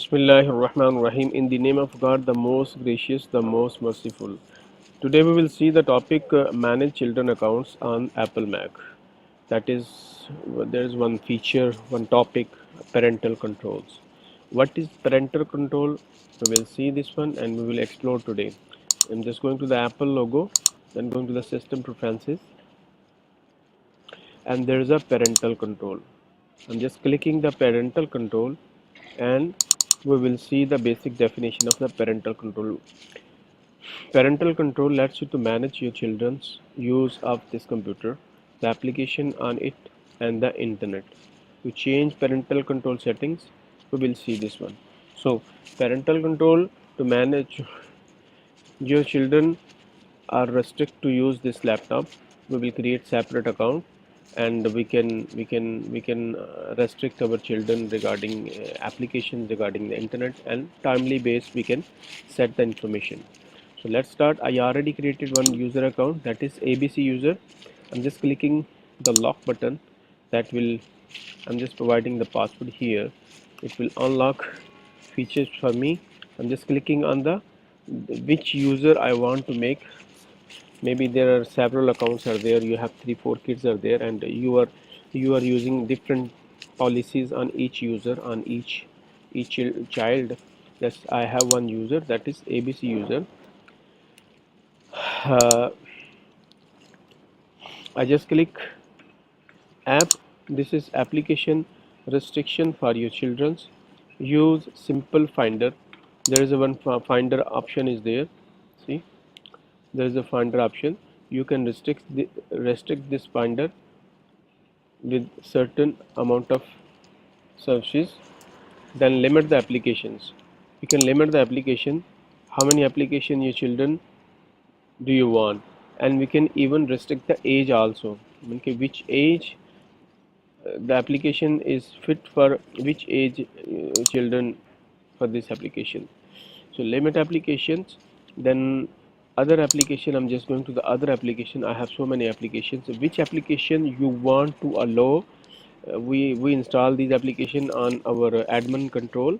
Bismillahirrahmanirrahim. In the name of God, the most gracious, the most merciful. Today we will see the topic manage children accounts on Apple Mac. That is, there is one feature, one topic, parental controls. What is parental control? We will see this one and we will explore today. I'm just going to the Apple logo, then going to the system preferences, and there is a parental control. I'm just clicking the parental control and we will see the basic definition of the parental control. Parental control lets you to manage your children's use of this computer, the application on it, and the internet. To change parental control settings, we will see this one. So, parental control to manage your children are restrict to use this laptop. We will create separate account and we can restrict our children regarding applications regarding the internet, and timely base we can set the information. So let's start. I already created one user account, that is ABC user. I'm just clicking the lock button. That will, I'm just providing the password here. It will unlock features for me. I'm just clicking on the which user I want to make. Maybe there are several accounts are there, you have 3-4 kids are there, and you are using different policies on each user, on each child. Yes, I have one user, that is ABC user. I just click app. This is application restriction for your children's. Use simple finder. There is a one finder option is there. See, there is a finder option. You can restrict this finder with certain amount of services. Then limit the applications. You can limit the application, how many application your children do you want, and we can even restrict the age also. Okay, which age the application is fit for, which age children for this application. So limit applications. Then other application, I'm just going to the other application. I have so many applications. So which application you want to allow, we install these application on our admin control.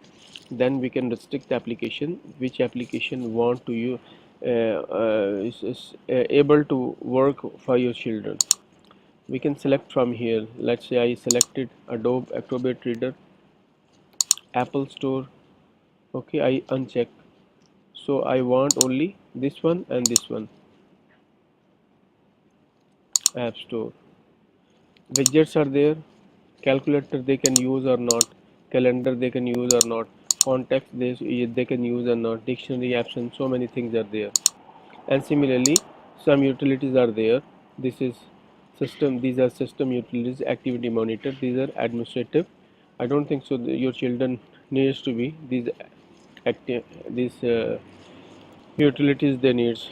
Then we can restrict the application, which application want to you is able to work for your children. We can select from here. Let's say I selected Adobe Acrobat Reader, Apple Store. Okay, I uncheck. So I want only this one and this one. App Store. Widgets are there. Calculator they can use or not. Calendar they can use or not. Context they can use or not. Dictionary option. So many things are there. And similarly, some utilities are there. This is system. These are system utilities. Activity monitor. These are administrative. I don't think so. Your children needs to be these utilities they needs.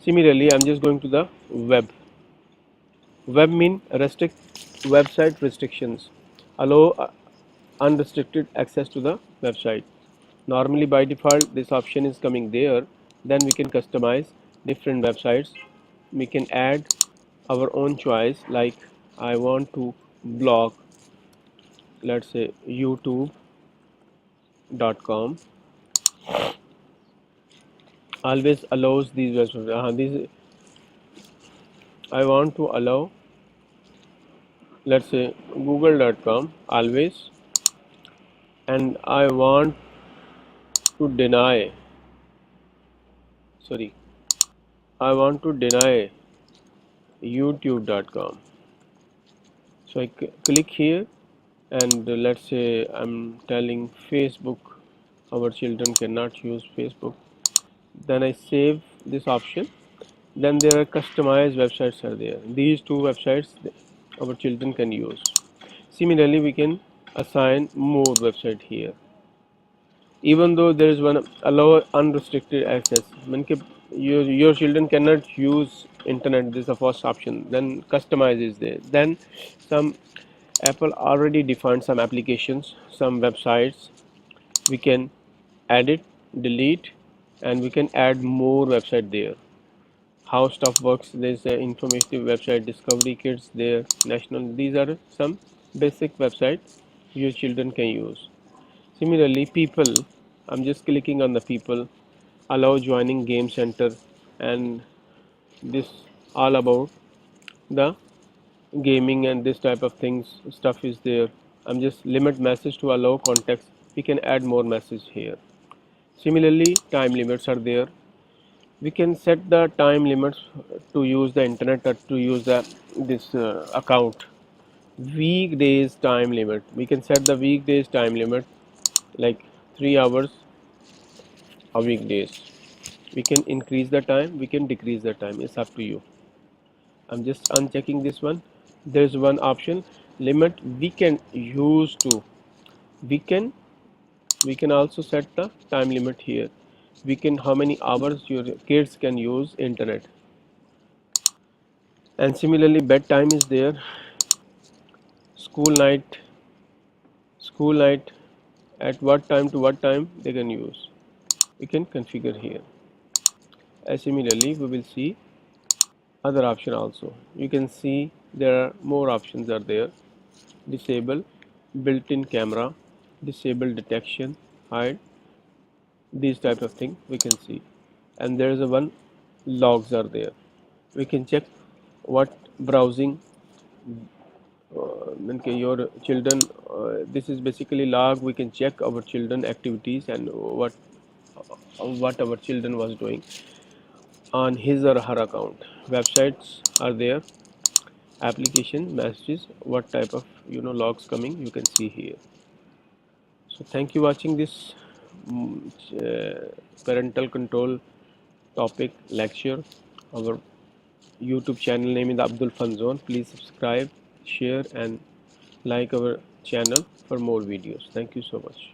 Similarly, I'm just going to the web. Web mean restrict website restrictions. Allow unrestricted access to the website. Normally by default this option is coming there. Then we can customize different websites. We can add our own choice, like I want to block, let's say youtube.com. Always allows these websites. I want to allow, let's say google.com always, and I want to deny, sorry, I want to deny youtube.com. So I click here, and let's say I'm telling Facebook, our children cannot use Facebook. Then I save this option. Then there are customized websites are there. These two websites our children can use. Similarly, we can assign more website here. Even though there is one allow unrestricted access, your children cannot use internet. This is the first option. Then customize is there. Then some Apple already defined some applications, some websites. We can edit, delete, and we can add more website there. How stuff works, there's an informative website, Discovery Kids there, National. These are some basic websites your children can use. Similarly, people, I'm just clicking on the people, allow joining game center, and this all about the gaming and this type of things stuff is there. I'm just limit message to allow context. We can add more message here. Similarly, time limits are there. We can set the time limits to use the internet or to use the this account. Weekdays time limit. We can set the weekdays time limit like 3 hours a weekdays. We can increase the time, we can decrease the time. It's up to you. I'm just unchecking this one. There's one option limit we can use to. We can we can also set the time limit here. We can how many hours your kids can use internet. And similarly bedtime is there. School night, school night, at what time to what time they can use. We can configure here. And similarly we will see other option also. You can see there are more options are there. Disable built-in camera, disable detection, hide, these type of thing we can see. And there is a one logs are there. We can check what browsing okay, your children. This is basically log. We can check our children activities and what our children was doing on his or her account. Websites are there, application messages, what type of logs coming you can see here. So thank you watching this parental control topic lecture. Our YouTube channel name is Abdul Fanzon. Please subscribe, share and like our channel for more videos. Thank you so much.